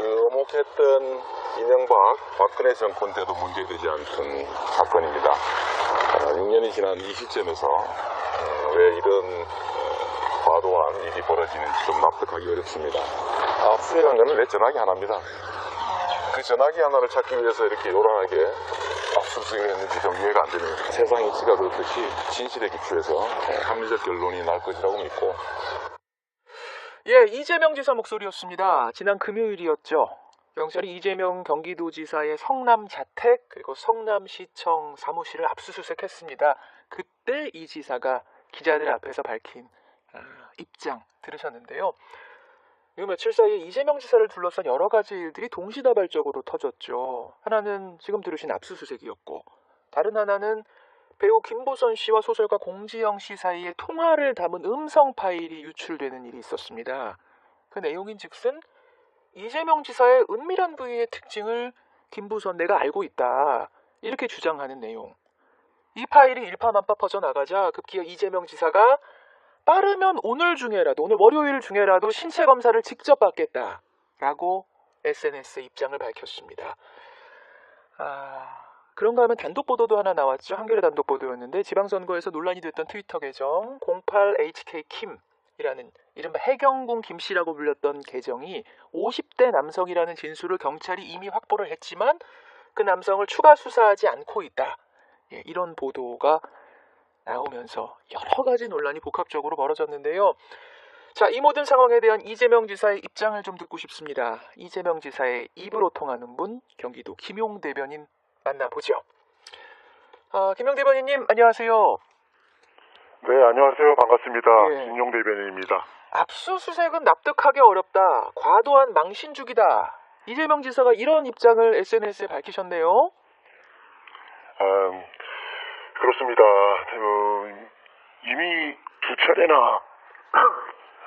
어목했던 이명박, 박근혜 정권 때도 문제되지 않던 사건입니다. 6년이 지난 이 시점에서 왜 이런 과도한 일이 벌어지는지 좀 납득하기 어렵습니다. 압수수색한 거는 내 전화기 하나입니다. 그 전화기 하나를 찾기 위해서 이렇게 요란하게 압수수색을 했는지 좀 이해가 안 됩니다. 세상 이치가 그렇듯이 진실에 기초해서 합리적 결론이 날 것이라고 믿고. 예, 이재명 지사 목소리였습니다. 지난 금요일이었죠. 경찰이 이재명 경기도지사의 성남 자택 그리고 성남시청 사무실을 압수수색했습니다. 그때 이 지사가 기자들 앞에서 밝힌 입장 들으셨는데요. 이 며칠 사이에 이재명 지사를 둘러싼 여러 가지 일들이 동시다발적으로 터졌죠. 하나는 지금 들으신 압수수색이었고, 다른 하나는 배우 김보선 씨와 소설가 공지영 씨 사이의 통화를 담은 음성 파일이 유출되는 일이 있었습니다. 그 내용인즉슨 이재명 지사의 은밀한 부위의 특징을 김보선 내가 알고 있다 이렇게 주장하는 내용. 이 파일이 일파만파 퍼져나가자 급기야 이재명 지사가 빠르면 오늘 월요일 중에라도 신체 검사를 직접 받겠다라고 SNS에 입장을 밝혔습니다. 그런가 하면 단독 보도도 하나 나왔죠. 한겨레 단독 보도였는데 지방선거에서 논란이 됐던 트위터 계정 08HK킴이라는 이른바 해경궁 김씨라고 불렸던 계정이 50대 남성이라는 진술을 경찰이 이미 확보를 했지만 그 남성을 추가 수사하지 않고 있다. 이런 보도가 나오면서 여러 가지 논란이 복합적으로 벌어졌는데요. 자, 이 모든 상황에 대한 이재명 지사의 입장을 좀 듣고 싶습니다. 이재명 지사의 입으로 통하는 분, 경기도 김용 대변인 만나보죠. 김용 대변인님, 안녕하세요. 네, 안녕하세요. 반갑습니다. 예. 김용 대변인입니다. 압수수색은 납득하기 어렵다. 과도한 망신주기다. 이재명 지사가 이런 입장을 SNS에 밝히셨네요. 그렇습니다. 이미 두 차례나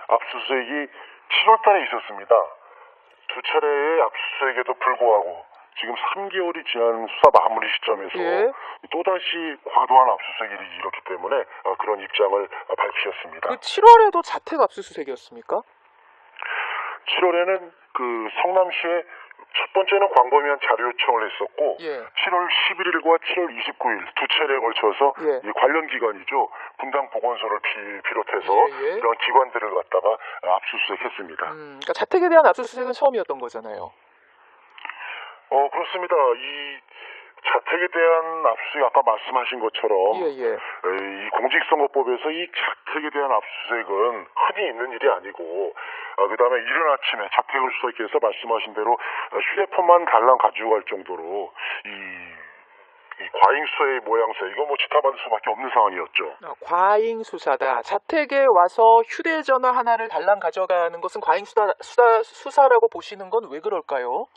압수수색이 7월 달에 있었습니다. 두 차례의 압수수색에도 불구하고 지금 3개월이 지난 수사 마무리 시점에서 또다시 과도한 압수수색이 이렇기 때문에 그런 입장을 밝히셨습니다. 그 7월에도 자택 압수수색이었습니까? 7월에는 그 성남시에 첫 번째는 광범위한 자료 요청을 했었고 7월 11일과 7월 29일 두 차례에 걸쳐서 이 관련 기관이죠. 분당 보건소를 비롯해서 이런 기관들을 갖다가 압수수색했습니다. 그러니까 자택에 대한 압수수색은 처음이었던 거잖아요. 그렇습니다. 이 자택에 대한 압수수색 아까 말씀하신 것처럼 이 공직선거법에서 이 자택에 대한 압수수색은 흔히 있는 일이 아니고 그다음에 이른 아침에 자택을 수색해서 말씀하신 대로 휴대폰만 달랑 가지고 갈 정도로 이 과잉 수사의 모양새 이거 뭐 지탄받을 수밖에 없는 상황이었죠. 과잉 수사다. 자택에 와서 휴대전화 하나를 달랑 가져가는 것은 과잉 수사라고 보시는 건 왜 그럴까요?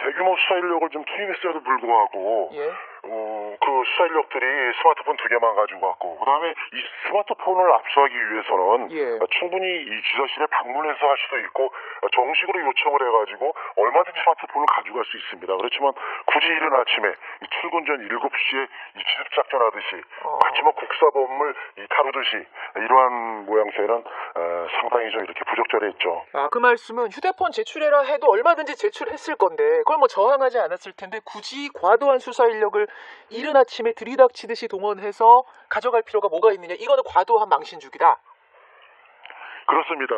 대규모 수사 인력을 좀 투입했어도 불구하고 그 수사 인력들이 스마트폰 2개만 가지고 갔고 그다음에 이 스마트폰을 압수하기 위해서는 충분히 이 지사실에 방문해서 할 수도 있고 정식으로 요청을 해가지고 얼마든지 스마트폰을 가져갈 수 있습니다. 그렇지만 굳이 이른 아침에 출근 전 7시에 기습작전하듯이 마치 뭐 국사범을 다루듯이 이러한 모양새는 상당히 좀 이렇게 부적절했죠. 그 말씀은 휴대폰 제출해라 해도 얼마든지 제출했을 건데 그걸 뭐 저항하지 않았을 텐데 굳이 과도한 수사 인력을 이른 아침에 들이닥치듯이 동원해서 가져갈 필요가 뭐가 있느냐. 이거는 과도한 망신주기다. 그렇습니다.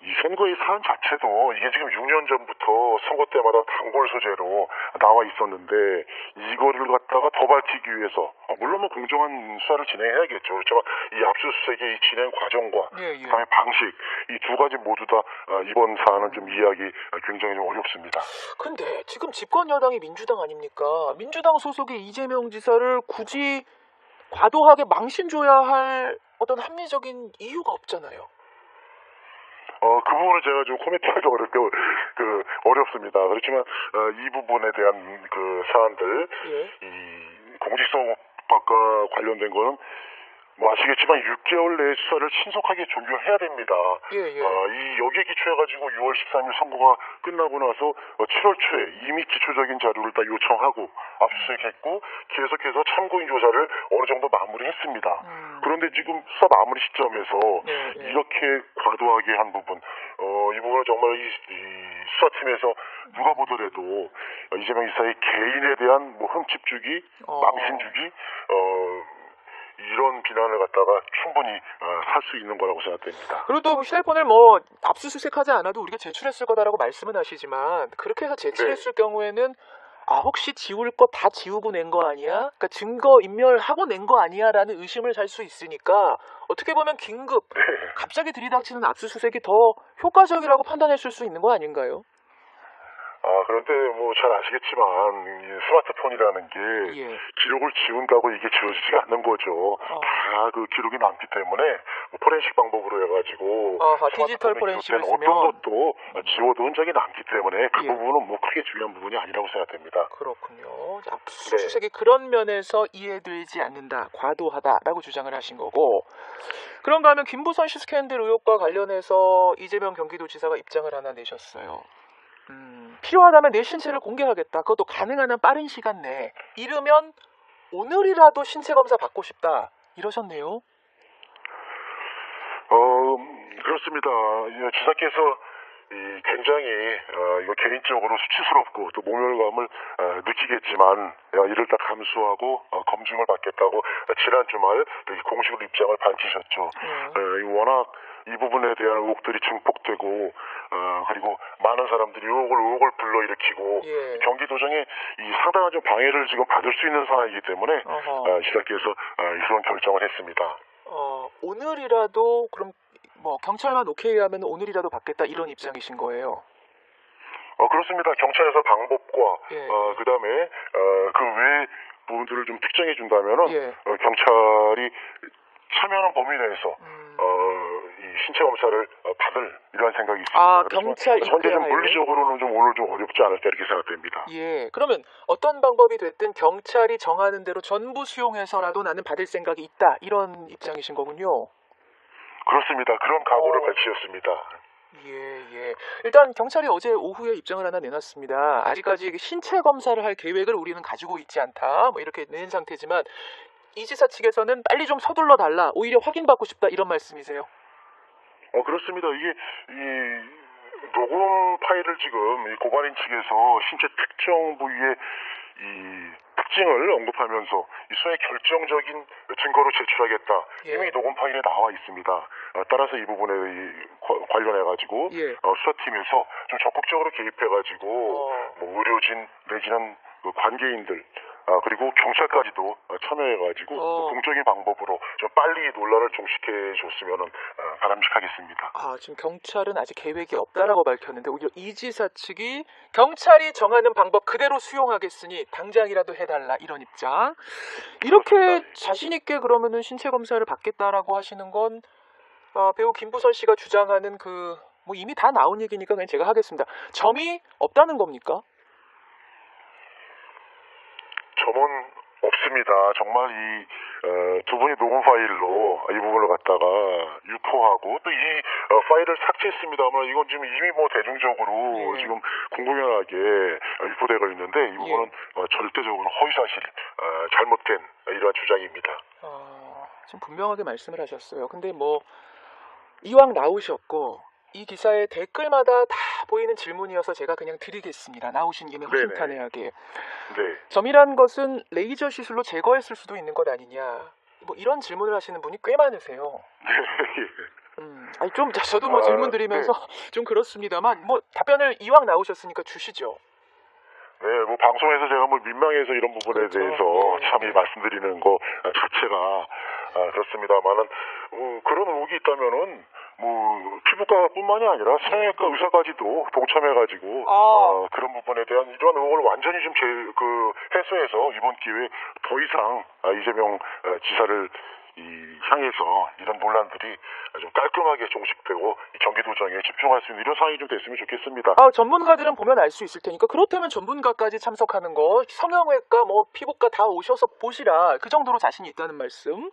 이 선거의 사안 자체도 이게 지금 6년 전부터 선거 때마다 단골 소재로 나와 있었는데 이거를 갖다가 더 밝히기 위해서 물론 뭐 공정한 수사를 진행해야겠죠. 그렇지만 이 압수수색의 이 진행 과정과 그다음에 방식 이 두 가지 모두 다 이번 사안은 좀 이해하기 굉장히 좀 어렵습니다. 근데 지금 집권 여당이 민주당 아닙니까? 민주당 소속의 이재명 지사를 굳이 과도하게 망신 줘야 할 어떤 합리적인 이유가 없잖아요. 그 부분은 제가 좀 코멘트하기 어렵습니다. 그렇지만 이 부분에 대한 그 사안들 이 공직선거법과 관련된 거는 뭐 아시겠지만 6개월 내에 수사를 신속하게 종결해야 됩니다. 여기에 기초해가지고 6월 13일 선고가 끝나고 나서 7월 초에 이미 기초적인 자료를 다 요청하고 압수수색했고 계속해서 참고인 조사를 어느 정도 마무리했습니다. 그런데 지금 수사 마무리 시점에서 이렇게 과도하게 한 부분, 이 부분은 정말 이 수사팀에서 누가 보더라도 이재명 지사의 개인에 대한 뭐 흠집 주기, 망신 주기, 이런 비난을 갖다가 충분히 살 수 있는 거라고 생각됩니다. 그리고 또 휴대폰을 뭐 압수수색하지 않아도 우리가 제출했을 거다라고 말씀은 하시지만 그렇게 해서 제출했을 경우에는 혹시 지울 거 다 지우고 낸 거 아니야? 그러니까 증거 인멸하고 낸 거 아니야라는 의심을 살 수 있으니까 어떻게 보면 긴급 갑자기 들이닥치는 압수수색이 더 효과적이라고 판단했을 수 있는 거 아닌가요? 그런데 뭐 잘 아시겠지만 이 스마트폰이라는 게 기록을 지운다고 이게 지워지지가 않는 거죠. 다 그 기록이 남기 때문에 뭐 포렌식 방법으로 해가지고 디지털 포렌식을 쓰면 어떤 것도 지워도 흔적이 남기 때문에 그 부분은 뭐 크게 중요한 부분이 아니라고 생각됩니다. 그렇군요. 압수수색이 그런 면에서 이해되지 않는다, 과도하다라고 주장을 하신 거고, 그런가 하면 김부선 씨 스캔들 의혹과 관련해서 이재명 경기도지사가 입장을 하나 내셨어요. 필요하다면 내 신체를 공개하겠다. 그것도 가능한 한 빠른 시간 내에. 이르면 오늘이라도 신체 검사 받고 싶다. 이러셨네요. 그렇습니다. 지사께서 굉장히 이거 개인적으로 수치스럽고 또 모멸감을 느끼겠지만 이를 다 감수하고 검증을 받겠다고 지난 주말 공식으로 입장을 밝히셨죠. 워낙 이 부분에 대한 의혹들이 증폭되고 그리고 많은 사람들이 의혹을 불러일으키고 경기도정에 이 상당한 좀 방해를 지금 받을 수 있는 상황이기 때문에 지사께서 이런 결정을 했습니다. 오늘이라도 그럼 뭐 경찰만 오케이 하면 오늘이라도 받겠다 이런 입장이신 거예요? 그렇습니다. 경찰에서 방법과 그다음에 그 외의 부분들을 좀 특정해 준다면은 경찰이 참여하는 범위 내에서 이 신체 검사를 받을 이러한 생각이 있습니다. 경찰 현재 좀 물리적으로는 좀 오늘 좀 어렵지 않을까 이렇게 생각됩니다. 그러면 어떤 방법이 됐든 경찰이 정하는 대로 전부 수용해서라도 나는 받을 생각이 있다 이런 입장이신 거군요. 그렇습니다. 그런 각오를 밝히셨습니다. 일단 경찰이 어제 오후에 입장을 하나 내놨습니다. 아직까지 신체 검사를 할 계획을 우리는 가지고 있지 않다. 뭐 이렇게 낸 상태지만 이 지사 측에서는 빨리 좀 서둘러 달라. 오히려 확인받고 싶다 이런 말씀이세요? 그렇습니다. 이게 이 녹음 파일을 지금 이 고발인 측에서 신체 특정 부위의 이 특징을 언급하면서 이 수사의 결정적인 증거로 제출하겠다. 이미 녹음 파일에 나와 있습니다. 따라서 이 부분에 관련해가지고 수사팀에서 좀 적극적으로 개입해가지고 뭐 의료진 내지는 그 관계인들 그리고 경찰까지도 참여해가지고 공적인 방법으로 좀 빨리 논란을 종식해 줬으면 바람직하겠습니다. 지금 경찰은 아직 계획이 없다라고 밝혔는데 오히려 이 지사 측이 경찰이 정하는 방법 그대로 수용하겠으니 당장이라도 해달라 이런 입장. 이렇게 자신 있게 그러면은 신체 검사를 받겠다라고 하시는 건 배우 김부선 씨가 주장하는 그 뭐 이미 다 나온 얘기니까 그냥 제가 하겠습니다. 점이 없다는 겁니까? 점은 없습니다. 정말 이 두 분이 녹음 파일로 이 부분을 갖다가 유포하고 또 이 파일을 삭제했습니다만 이건 지금 이미 뭐 대중적으로 지금 공공연하게 유포되고 있는데 이 부분은 절대적으로 허위사실, 잘못된 이러한 주장입니다. 지금 분명하게 말씀을 하셨어요. 근데 뭐 이왕 나오셨고 이 기사의 댓글마다 다 보이는 질문이어서 제가 그냥 드리겠습니다. 나오신 김에 허심탄회하게. 점이란 것은 레이저 시술로 제거했을 수도 있는 것 아니냐. 뭐 이런 질문을 하시는 분이 꽤 많으세요. 좀 저도 뭐 질문 드리면서 좀 그렇습니다만 뭐 답변을 이왕 나오셨으니까 주시죠. 뭐 방송에서 제가 뭐 민망해서 이런 부분에 대해서 참 말씀드리는 거 자체가 그렇습니다만은 그런 의혹이 있다면은 뭐 피부과뿐만이 아니라 성형외과 의사까지도 동참해가지고 그런 부분에 대한 이러한 의혹을 완전히 좀 해소해서 이번 기회에 더 이상 이재명 지사를 향해서 이런 논란들이 좀 깔끔하게 종식되고 경기도정에 집중할 수 있는 이런 상황이 좀 됐으면 좋겠습니다. 전문가들은 보면 알 수 있을 테니까 그렇다면 전문가까지 참석하는 거 성형외과 뭐 피부과 다 오셔서 보시라 그 정도로 자신이 있다는 말씀.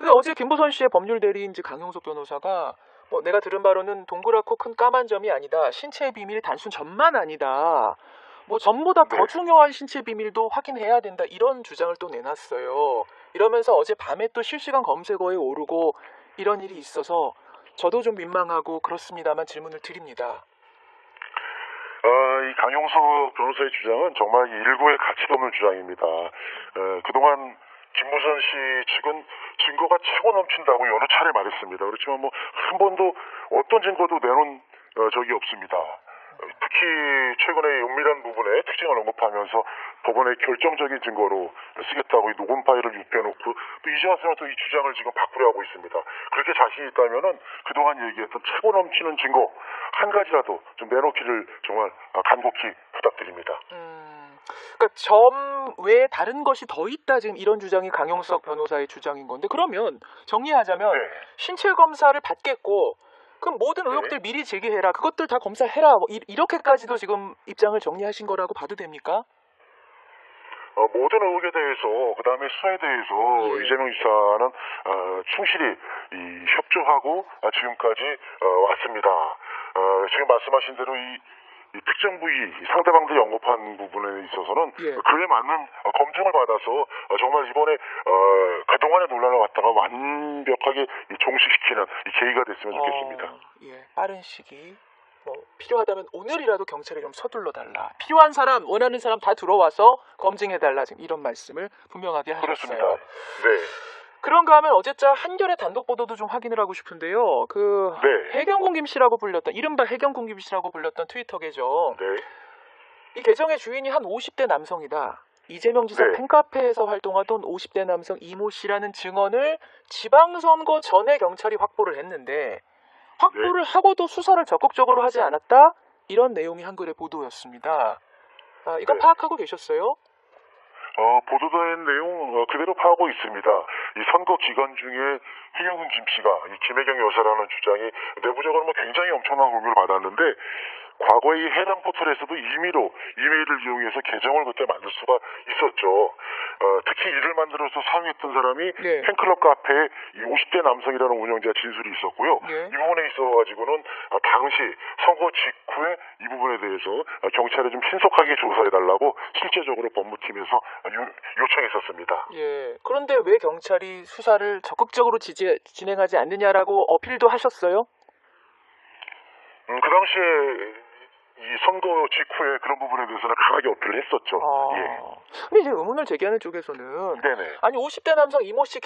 근데 어제 김부선 씨의 법률 대리인 강용석 변호사가 내가 들은 바로는 동그랗고 큰 까만 점이 아니다. 신체의 비밀 단순 점만 아니다. 점보다 더 중요한 신체 비밀도 확인해야 된다. 이런 주장을 또 내놨어요. 이러면서 어제 밤에 또 실시간 검색어에 오르고 이런 일이 있어서 저도 좀 민망하고 그렇습니다만 질문을 드립니다. 이 강용석 변호사의 주장은 정말 일고의 가치도 없는 주장입니다. 그동안 김부선 씨 측은 증거가 차고 넘친다고 여러 차례 말했습니다. 그렇지만 한 번도 어떤 증거도 내놓은 적이 없습니다. 특히 최근에 은밀한 부분에 특징을 언급하면서 법원의 결정적인 증거로 쓰겠다고 이 녹음 파일을 유폐해놓고 또 이제 와서는 또 이 주장을 지금 바꾸려 하고 있습니다. 그렇게 자신이 있다면은 그동안 얘기했던 차고 넘치는 증거 한 가지라도 좀 내놓기를 정말 간곡히 부탁드립니다. 그러니까 점 외에 다른 것이 더 있다 지금 이런 주장이 강용석 변호사의 주장인 건데 그러면 정리하자면 네. 신체 검사를 받겠고 그럼 모든 의혹들 미리 제기해라. 그것들 다 검사해라. 이렇게까지도 지금 입장을 정리하신 거라고 봐도 됩니까? 모든 의혹에 대해서 그다음에 수사에 대해서 이재명 지사는 충실히 협조하고 지금까지 왔습니다. 지금 말씀하신 대로 이 특정 부위 상대방들이 언급한 부분에 있어서는 그에 맞는 검증을 받아서 정말 이번에 그동안의 논란을 갖다가 완벽하게 종식시키는 계기가 됐으면 좋겠습니다. 빠른 시기 필요하다면 오늘이라도 경찰에 좀 서둘러 달라. 필요한 사람 원하는 사람 다 들어와서 검증해 달라. 지금 이런 말씀을 분명하게 하셨어요. 그렇습니다. 네. 그런가 하면 어제자 한겨레 단독 보도도 좀 확인을 하고 싶은데요. 해경군 김씨라고 불렸던 이른바 해경군 김씨라고 불렸던 트위터 계정. 이 계정의 주인이 한 50대 남성이다. 이재명 지사 팬카페에서 활동하던 50대 남성 이모 씨라는 증언을 지방선거 전에 경찰이 확보를 했는데 확보를 하고도 수사를 적극적으로 하지 않았다? 이런 내용이 한겨레 보도였습니다. 이건 파악하고 계셨어요? 보도된 내용 그대로 파악하고 있습니다. 이 선거 기간 중에 해경군 김씨가 이 김혜경 여사라는 주장이 내부적으로 굉장히 엄청난 공격을 받았는데 과거에 이 해당 포털에서도 임의로 이메일을 이용해서 계정을 그때 만들 수가 있었죠. 특히 이를 만들어서 사용했던 사람이 팬클럽 카페에 이 50대 남성이라는 운영자 진술이 있었고요. 이 부분에 있어가지고는 당시 선거 직후에 이 부분에 대해서 경찰에 좀 신속하게 조사해달라고 실제적으로 법무팀에서 요청했었습니다. 그런데 왜 경찰이 수사를 적극적으로 진행하지 않느냐라고 어필도 하셨어요? 그 당시에 이 선거 직후에 그런 부분에 대해서는 강하게 어필을 했었죠. 근데 이제 의문을 제기하는 쪽에서는 아니 50대 남성 이모 씨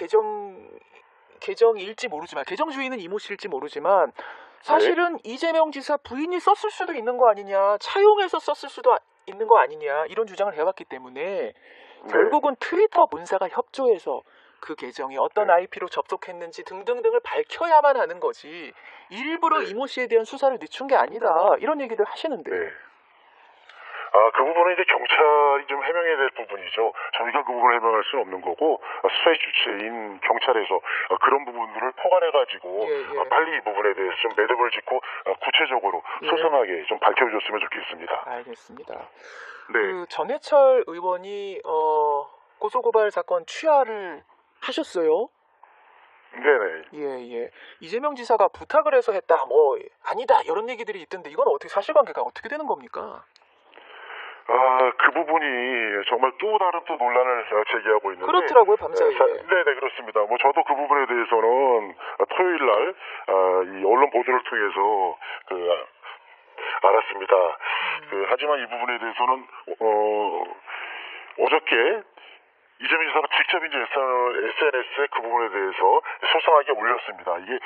계정일지 모르지만 계정 주인은 이모 씨일지 모르지만 사실은 이재명 지사 부인이 썼을 수도 있는 거 아니냐, 차용해서 썼을 수도 있는 거 아니냐 이런 주장을 해왔기 때문에 결국은 트위터 본사가 협조해서 그 계정이 어떤 IP로 접속했는지 등등등을 밝혀야만 하는 거지 일부러 이모 씨에 대한 수사를 늦춘 게 아니다 이런 얘기들 하시는데 그 부분은 이제 경찰이 좀 해명해야 될 부분이죠. 저희가 그 부분을 해명할 수는 없는 거고 수사의 주체인 경찰에서 그런 부분들을 포괄해가지고 빨리 이 부분에 대해서 좀 매듭을 짓고 구체적으로 소상하게 좀 밝혀줬으면 좋겠습니다. 알겠습니다. 전해철 의원이 고소고발 사건 취하를 하셨어요? 이재명 지사가 부탁을 해서 했다, 아니다 이런 얘기들이 있던데 이건 어떻게 사실관계가 어떻게 되는 겁니까? 그 부분이 정말 또 다른 논란을 제기하고 있는데 그렇더라고요 밤사이에. 네 그렇습니다. 저도 그 부분에 대해서는 토요일 날 이 언론 보도를 통해서 알았습니다. 하지만 이 부분에 대해서는 어저께 이재명 지사가 직접 이제 SNS에 그 부분에 대해서 소상하게 올렸습니다. 이게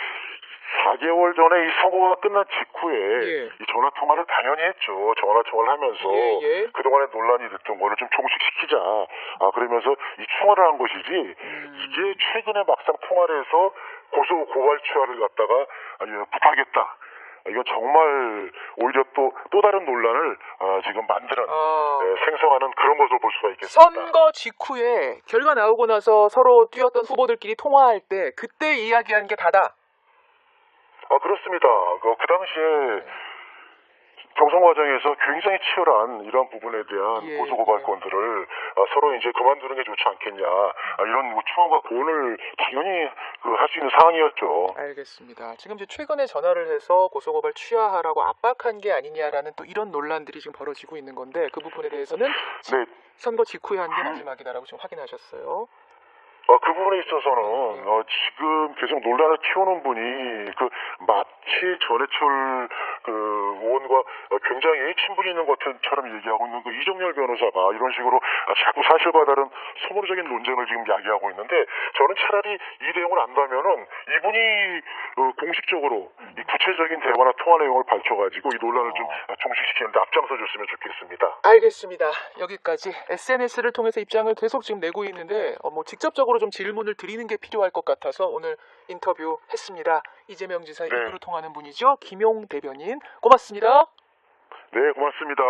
4개월 전에 이 선거가 끝난 직후에 이 전화 통화를 당연히 했죠. 전화 통화를 하면서 그동안에 논란이 됐던 거를 좀 종식시키자. 그러면서 이 충원을 한 것이지 이게 최근에 막상 통화를 해서 고소 고발 취하를 갖다가 부탁했다. 이건 정말 오히려 또 다른 논란을 지금 만드는 생성하는 그런 것을 볼 수가 있겠습니다. 선거 직후에 결과 나오고 나서 서로 뛰었던 후보들끼리 통화할 때 그때 이야기한 게 다다. 그렇습니다. 그 당시에 경선 과정에서 굉장히 치열한 이러한 부분에 대한 예, 고소고발건들을 서로 이제 그만두는 게 좋지 않겠냐 이런 뭐 추원과 고언을 당연히 할 수 있는 상황이었죠. 알겠습니다. 지금 이제 최근에 전화를 해서 고소고발 취하하라고 압박한 게 아니냐라는 또 이런 논란들이 지금 벌어지고 있는 건데 그 부분에 대해서는 네. 선거 직후에 한 게 마지막이다라고 지금 확인하셨어요. 그 부분에 있어서는 지금 계속 논란을 키우는 분이 마치 전해철 의원과 굉장히 친분이 있는 것처럼 얘기하고 있는 이정열 변호사가 이런 식으로 자꾸 사실과 다른 소모적인 논쟁을 지금 야기하고 있는데 저는 차라리 이 내용을 안다면은 이분이 공식적으로 이 구체적인 대화나 통화 내용을 밝혀가지고 이 논란을 좀 종식시키는데 앞장서 줬으면 좋겠습니다. 알겠습니다. 여기까지 SNS를 통해서 입장을 계속 지금 내고 있는데 뭐 직접적으로 좀 질문을 드리는 게 필요할 것 같아서 오늘 인터뷰했습니다. 이재명 지사 입으로 통하는 분이죠. 김용 대변인 고맙습니다. 네, 고맙습니다.